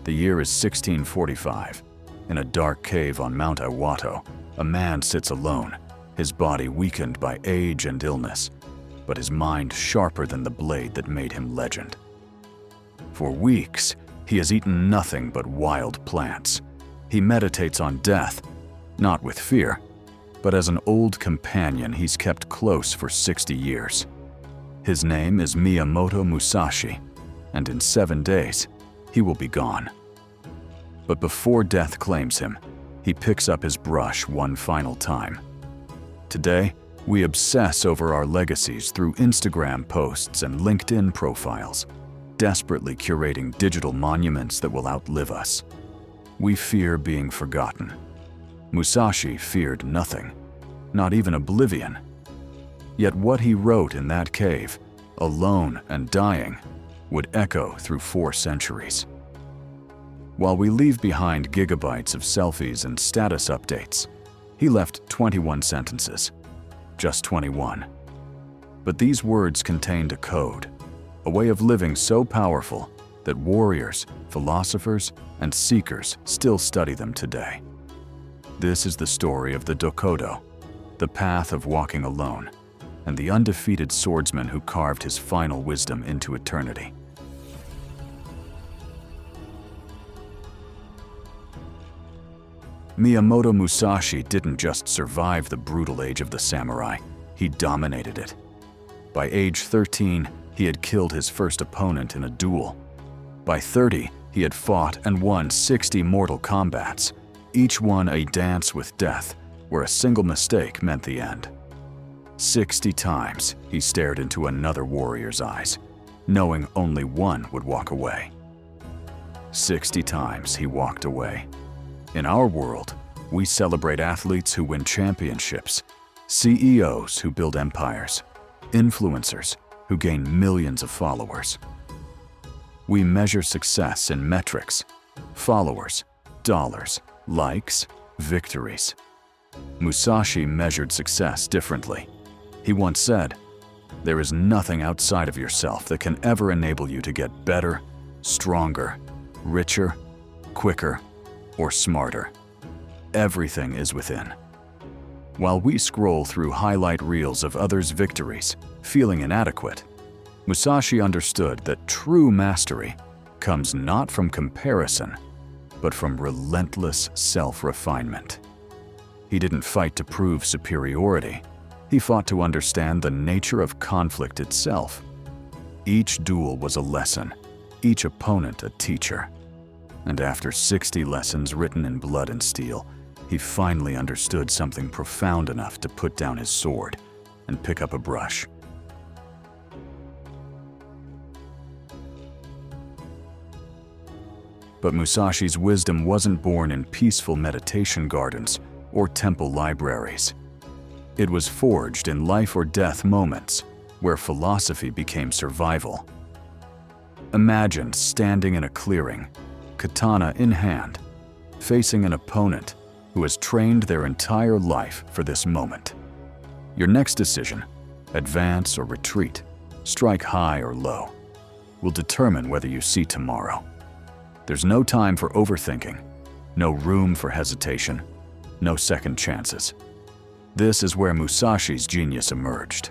The year is 1645. In a dark cave on Mount Iwato, a man sits alone, his body weakened by age and illness, but his mind sharper than the blade that made him legend. For weeks, he has eaten nothing but wild plants. He meditates on death, not with fear, but as an old companion he's kept close for 60 years. His name is Miyamoto Musashi, and in 7 days, he will be gone. But before death claims him, he picks up his brush one final time. Today, we obsess over our legacies through Instagram posts and LinkedIn profiles, desperately curating digital monuments that will outlive us. We fear being forgotten. Musashi feared nothing, not even oblivion. Yet what he wrote in that cave, alone and dying, would echo through 4 centuries. While we leave behind gigabytes of selfies and status updates, he left 21 sentences. Just 21. But these words contained a code, a way of living so powerful that warriors, philosophers, and seekers still study them today. This is the story of the Dokudo, the path of walking alone, and the undefeated swordsman who carved his final wisdom into eternity. Miyamoto Musashi didn't just survive the brutal age of the samurai, he dominated it. By age 13, he had killed his first opponent in a duel. By 30, he had fought and won 60 mortal combats, each one a dance with death, where a single mistake meant the end. 60 times he stared into another warrior's eyes, knowing only one would walk away. 60 times he walked away. In our world, we celebrate athletes who win championships, CEOs who build empires, influencers who gain millions of followers. We measure success in metrics: followers, dollars, likes, victories. Musashi measured success differently. He once said, "There is nothing outside of yourself that can ever enable you to get better, stronger, richer, quicker, or smarter. Everything is within." While we scroll through highlight reels of others' victories, feeling inadequate, Musashi understood that true mastery comes not from comparison, but from relentless self-refinement. He didn't fight to prove superiority. He fought to understand the nature of conflict itself. Each duel was a lesson, each opponent a teacher. And after 60 lessons written in blood and steel, he finally understood something profound enough to put down his sword and pick up a brush. But Musashi's wisdom wasn't born in peaceful meditation gardens or temple libraries. It was forged in life-or-death moments where philosophy became survival. Imagine standing in a clearing, katana in hand, facing an opponent who has trained their entire life for this moment. Your next decision, advance or retreat, strike high or low, will determine whether you see tomorrow. There's no time for overthinking, no room for hesitation, no second chances. This is where Musashi's genius emerged.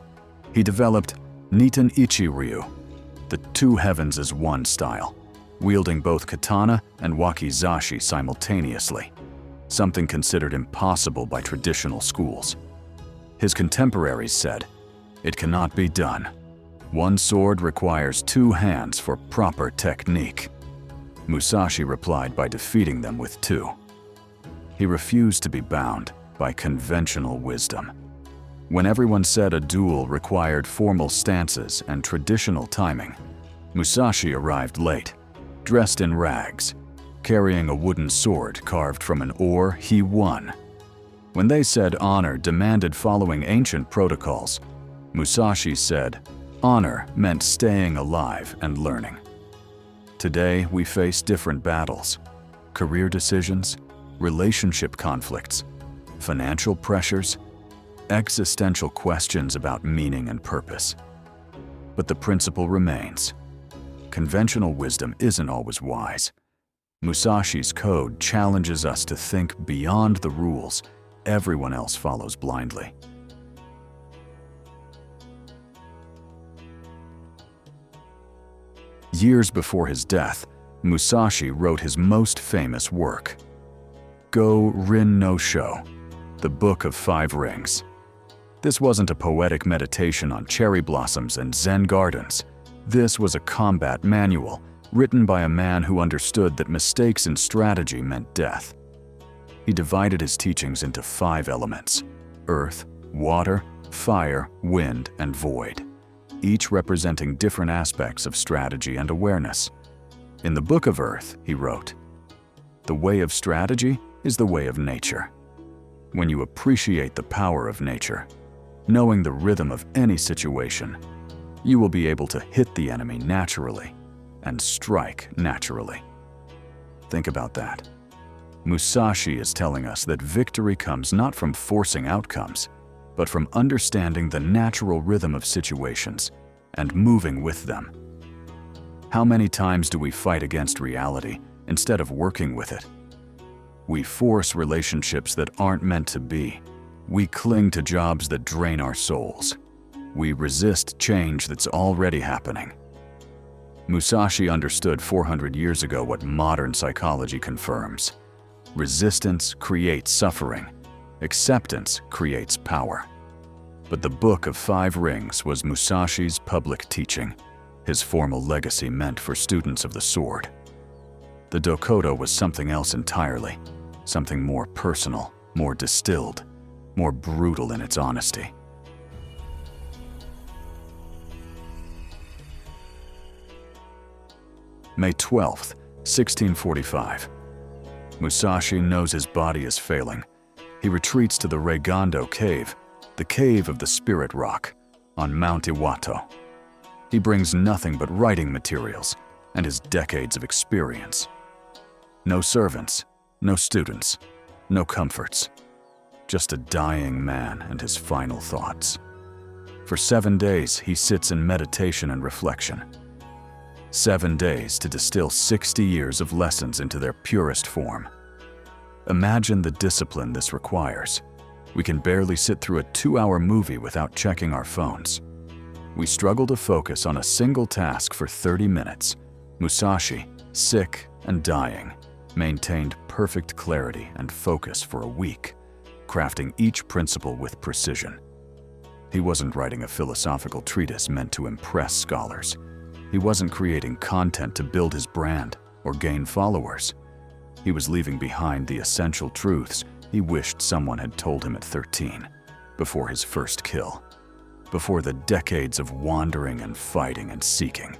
He developed Niten Ichi Ryu, the two heavens as one style, wielding both katana and wakizashi simultaneously, something considered impossible by traditional schools. His contemporaries said, "It cannot be done. One sword requires 2 hands for proper technique." Musashi replied by defeating them with 2. He refused to be bound by conventional wisdom. When everyone said a duel required formal stances and traditional timing, Musashi arrived late, dressed in rags, carrying a wooden sword carved from an oar he won. When they said honor demanded following ancient protocols, Musashi said honor meant staying alive and learning. Today, we face different battles: career decisions, relationship conflicts, financial pressures, existential questions about meaning and purpose. But the principle remains. Conventional wisdom isn't always wise. Musashi's code challenges us to think beyond the rules everyone else follows blindly. Years before his death, Musashi wrote his most famous work, Go Rin no Sho, the Book of Five Rings. This wasn't a poetic meditation on cherry blossoms and Zen gardens. This was a combat manual written by a man who understood that mistakes in strategy meant death. He divided his teachings into 5 elements: earth, water, fire, wind, and void, each representing different aspects of strategy and awareness. In the Book of Earth, he wrote, "The way of strategy is the way of nature. When you appreciate the power of nature, knowing the rhythm of any situation, you will be able to hit the enemy naturally and strike naturally." Think about that. Musashi is telling us that victory comes not from forcing outcomes, but from understanding the natural rhythm of situations and moving with them. How many times do we fight against reality instead of working with it? We force relationships that aren't meant to be. We cling to jobs that drain our souls. We resist change that's already happening. Musashi understood 400 years ago what modern psychology confirms. Resistance creates suffering. Acceptance creates power. But the Book of Five Rings was Musashi's public teaching, his formal legacy meant for students of the sword. The Dokudo was something else entirely, something more personal, more distilled, more brutal in its honesty. May 12th, 1645. Musashi knows his body is failing. He retreats to the Reigando Cave, the cave of the Spirit Rock, on Mount Iwato. He brings nothing but writing materials and his decades of experience. No servants, no students, no comforts. Just a dying man and his final thoughts. For 7 days, he sits in meditation and reflection. 7 days to distill 60 years of lessons into their purest form. Imagine the discipline this requires. We can barely sit through a 2-hour movie without checking our phones. We struggle to focus on a single task for 30 minutes. Musashi, sick and dying, maintained perfect clarity and focus for a week, crafting each principle with precision. He wasn't writing a philosophical treatise meant to impress scholars. He wasn't creating content to build his brand or gain followers. He was leaving behind the essential truths he wished someone had told him at 13, before his first kill, before the decades of wandering and fighting and seeking.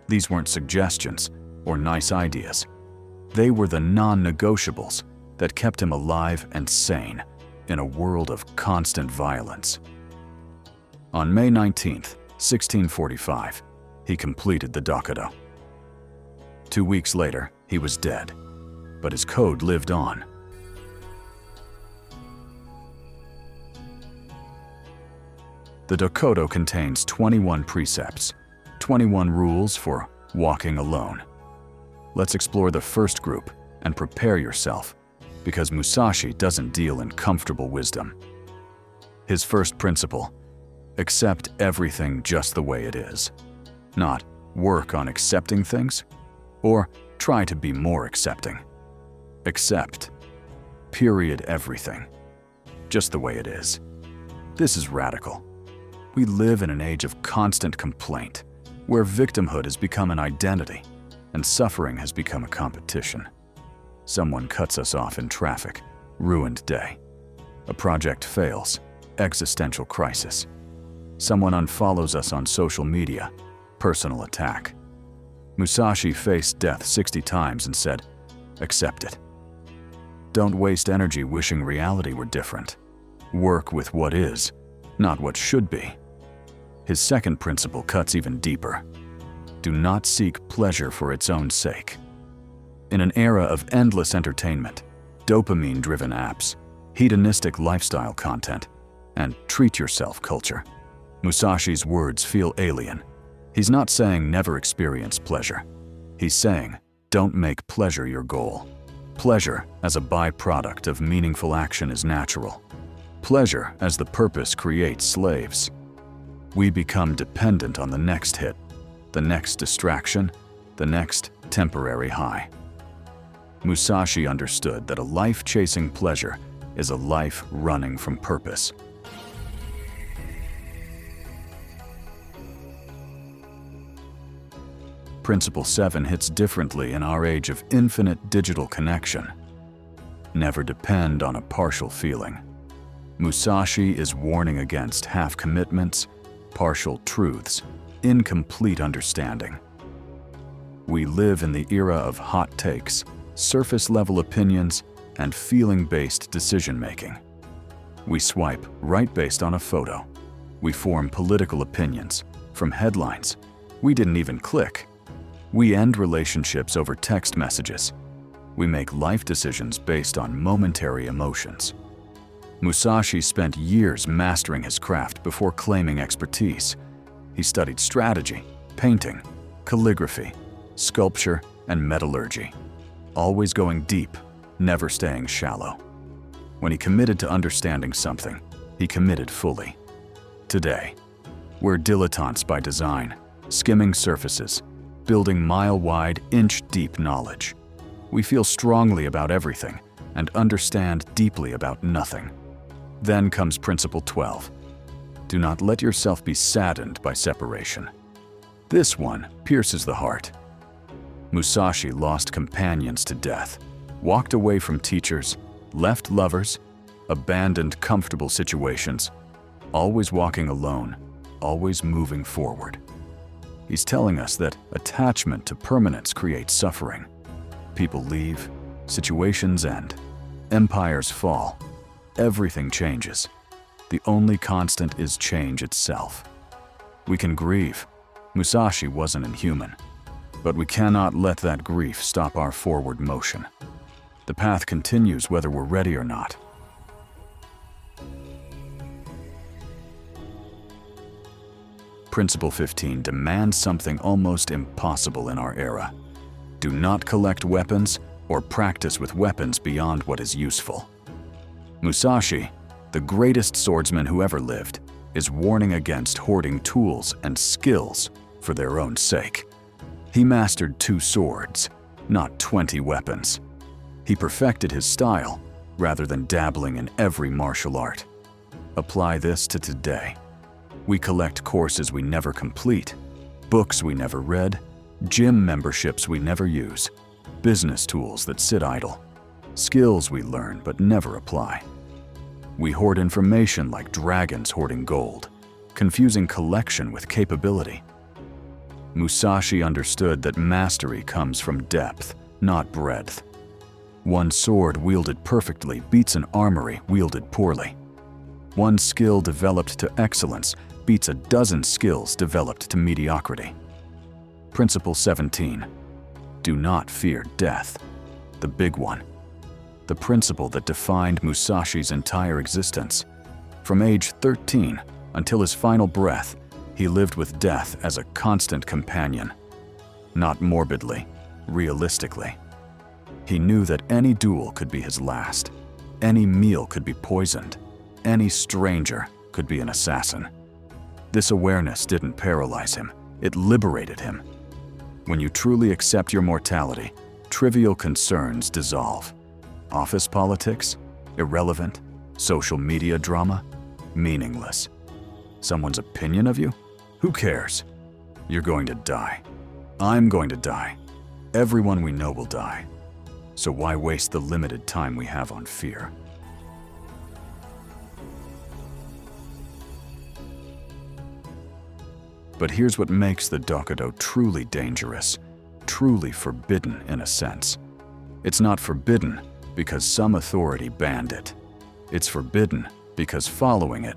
These weren't suggestions or nice ideas. They were the non-negotiables that kept him alive and sane in a world of constant violence. On May 19th, 1645, he completed the Dokudo. 2 weeks later, he was dead, but his code lived on. The Dokudo contains 21 precepts, 21 rules for walking alone. Let's explore the first group and prepare yourself, because Musashi doesn't deal in comfortable wisdom. His first principle: accept everything just the way it is. Not work on accepting things, or try to be more accepting. Accept. Period everything. Just the way it is. This is radical. We live in an age of constant complaint, where victimhood has become an identity and suffering has become a competition. Someone cuts us off in traffic, ruined day. A project fails, existential crisis. Someone unfollows us on social media, personal attack. Musashi faced death 60 times and said, accept it. Don't waste energy wishing reality were different. Work with what is, not what should be. His second principle cuts even deeper. Do not seek pleasure for its own sake. In an era of endless entertainment, dopamine-driven apps, hedonistic lifestyle content, and treat-yourself culture, Musashi's words feel alien. He's not saying never experience pleasure. He's saying, Don't make pleasure your goal. Pleasure as a byproduct of meaningful action is natural. Pleasure as the purpose creates slaves. We become dependent on the next hit, the next distraction, the next temporary high. Musashi understood that a life chasing pleasure is a life running from purpose. Principle 7 hits differently in our age of infinite digital connection. Never depend on a partial feeling. Musashi is warning against half commitments, partial truths, incomplete understanding. We live in the era of hot takes, surface-level opinions, and feeling-based decision-making. We swipe right based on a photo. We form political opinions from headlines we didn't even click. We end relationships over text messages. We make life decisions based on momentary emotions. Musashi spent years mastering his craft before claiming expertise. He studied strategy, painting, calligraphy, sculpture, and metallurgy, always going deep, never staying shallow. When he committed to understanding something, he committed fully. Today, we're dilettantes by design, skimming surfaces, building mile-wide, inch-deep knowledge. We feel strongly about everything and understand deeply about nothing. Then comes Principle 12. Do not let yourself be saddened by separation. This one pierces the heart. Musashi lost companions to death, walked away from teachers, left lovers, abandoned comfortable situations, always walking alone, always moving forward. He's telling us that attachment to permanence creates suffering. People leave, situations end, empires fall, everything changes. The only constant is change itself. We can grieve. Musashi wasn't inhuman. But we cannot let that grief stop our forward motion. The path continues whether we're ready or not. Principle 15 demands something almost impossible in our era. Do not collect weapons or practice with weapons beyond what is useful. Musashi, the greatest swordsman who ever lived, is warning against hoarding tools and skills for their own sake. He mastered 2 swords, not 20 weapons. He perfected his style rather than dabbling in every martial art. Apply this to today. We collect courses we never complete, books we never read, gym memberships we never use, business tools that sit idle, skills we learn but never apply. We hoard information like dragons hoarding gold, confusing collection with capability. Musashi understood that mastery comes from depth, not breadth. One sword wielded perfectly beats an armory wielded poorly. One skill developed to excellence beats a dozen skills developed to mediocrity. Principle 17. Do not fear death. The big one. The principle that defined Musashi's entire existence. From age 13 until his final breath, he lived with death as a constant companion. Not morbidly, realistically. He knew that any duel could be his last. Any meal could be poisoned. Any stranger could be an assassin. This awareness didn't paralyze him, it liberated him. When you truly accept your mortality, trivial concerns dissolve. Office politics? Irrelevant. Social media drama? Meaningless. Someone's opinion of you? Who cares? You're going to die. I'm going to die. Everyone we know will die. So why waste the limited time we have on fear? But here's what makes the Dokudo truly dangerous, truly forbidden in a sense. It's not forbidden because some authority banned it. It's forbidden because following it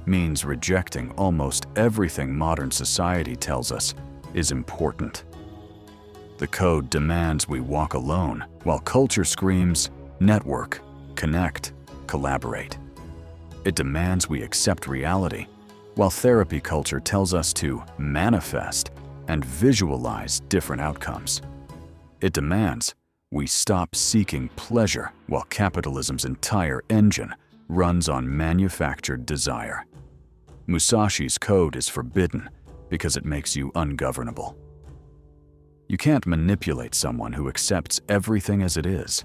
means rejecting almost everything modern society tells us is important. The code demands we walk alone, while culture screams, network, connect, collaborate. It demands we accept reality, while therapy culture tells us to manifest and visualize different outcomes. It demands we stop seeking pleasure while capitalism's entire engine runs on manufactured desire. Musashi's code is forbidden because it makes you ungovernable. You can't manipulate someone who accepts everything as it is.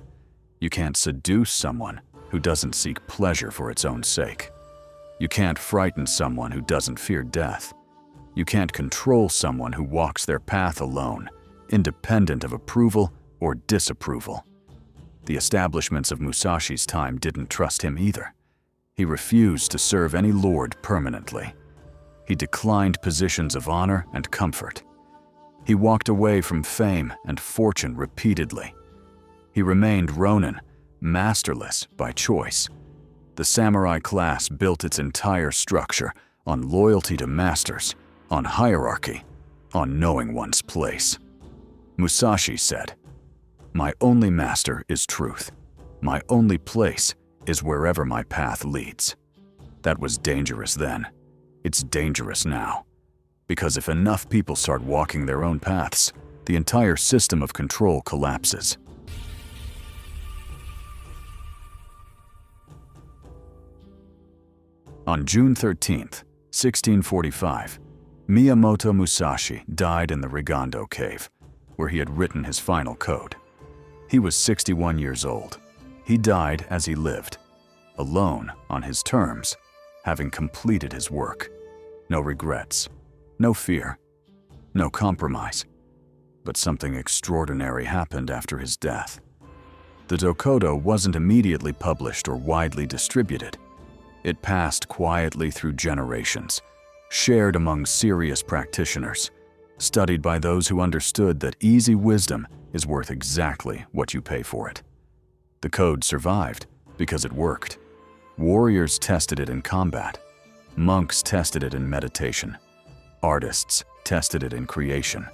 You can't seduce someone who doesn't seek pleasure for its own sake. You can't frighten someone who doesn't fear death. You can't control someone who walks their path alone, independent of approval or disapproval. The establishments of Musashi's time didn't trust him either. He refused to serve any lord permanently. He declined positions of honor and comfort. He walked away from fame and fortune repeatedly. He remained Ronin, masterless by choice. The samurai class built its entire structure on loyalty to masters, on hierarchy, on knowing one's place. Musashi said, "My only master is truth. My only place is wherever my path leads." That was dangerous then. It's dangerous now. Because if enough people start walking their own paths, the entire system of control collapses. On June 13, 1645, Miyamoto Musashi died in the Rigando cave, where he had written his final code. He was 61 years old. He died as he lived, alone on his terms, having completed his work. No regrets, no fear, no compromise. But something extraordinary happened after his death. The Dokudo wasn't immediately published or widely distributed. It passed quietly through generations, shared among serious practitioners, studied by those who understood that easy wisdom is worth exactly what you pay for it. The code survived because it worked. Warriors tested it in combat. Monks tested it in meditation. Artists tested it in creation.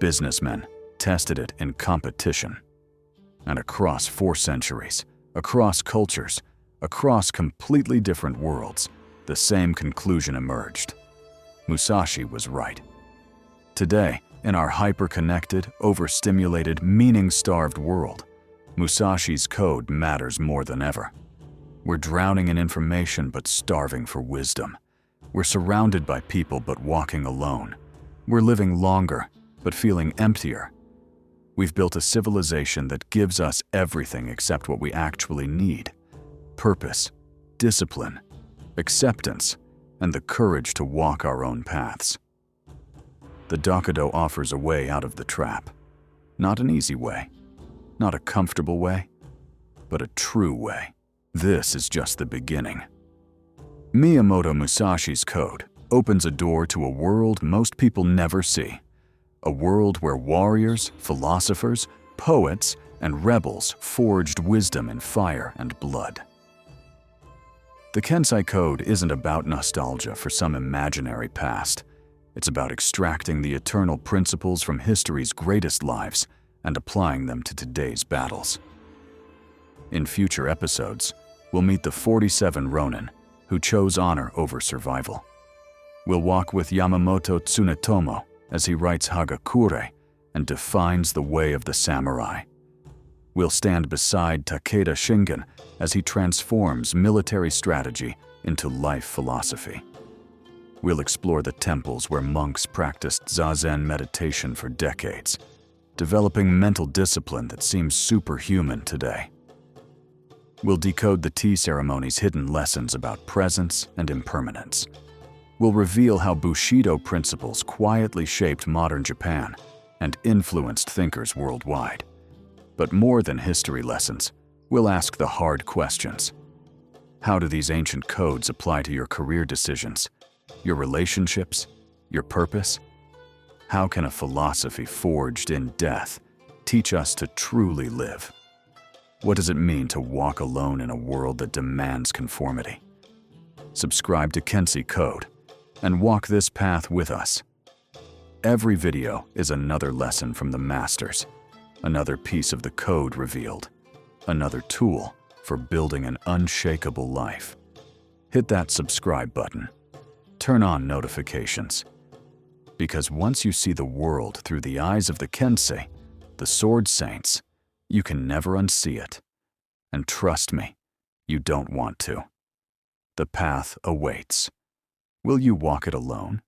Businessmen tested it in competition. And across 4 centuries, across cultures, across completely different worlds, the same conclusion emerged. Musashi was right. Today, in our hyper-connected, overstimulated, meaning-starved world, Musashi's code matters more than ever. We're drowning in information but starving for wisdom. We're surrounded by people but walking alone. We're living longer but feeling emptier. We've built a civilization that gives us everything except what we actually need: purpose, discipline, acceptance, and the courage to walk our own paths. The Dokudo offers a way out of the trap. Not an easy way, not a comfortable way, but a true way. This is just the beginning. Miyamoto Musashi's code opens a door to a world most people never see. A world where warriors, philosophers, poets, and rebels forged wisdom in fire and blood. The Kensei Code isn't about nostalgia for some imaginary past. It's about extracting the eternal principles from history's greatest lives and applying them to today's battles. In future episodes, we'll meet the 47 Ronin who chose honor over survival. We'll walk with Yamamoto Tsunetomo as he writes Hagakure and defines the way of the samurai. We'll stand beside Takeda Shingen as he transforms military strategy into life philosophy. We'll explore the temples where monks practiced Zazen meditation for decades, developing mental discipline that seems superhuman today. We'll decode the tea ceremony's hidden lessons about presence and impermanence. We'll reveal how Bushido principles quietly shaped modern Japan and influenced thinkers worldwide. But more than history lessons, we'll ask the hard questions. How do these ancient codes apply to your career decisions, your relationships, your purpose? How can a philosophy forged in death teach us to truly live? What does it mean to walk alone in a world that demands conformity? Subscribe to Kensei Code and walk this path with us. Every video is another lesson from the masters, another piece of the code revealed, another tool for building an unshakable life. Hit that subscribe button. Turn on notifications. Because once you see the world through the eyes of the Kensei, The sword saints, you can never unsee it. And trust me, you don't want to. The path awaits. Will you walk it alone?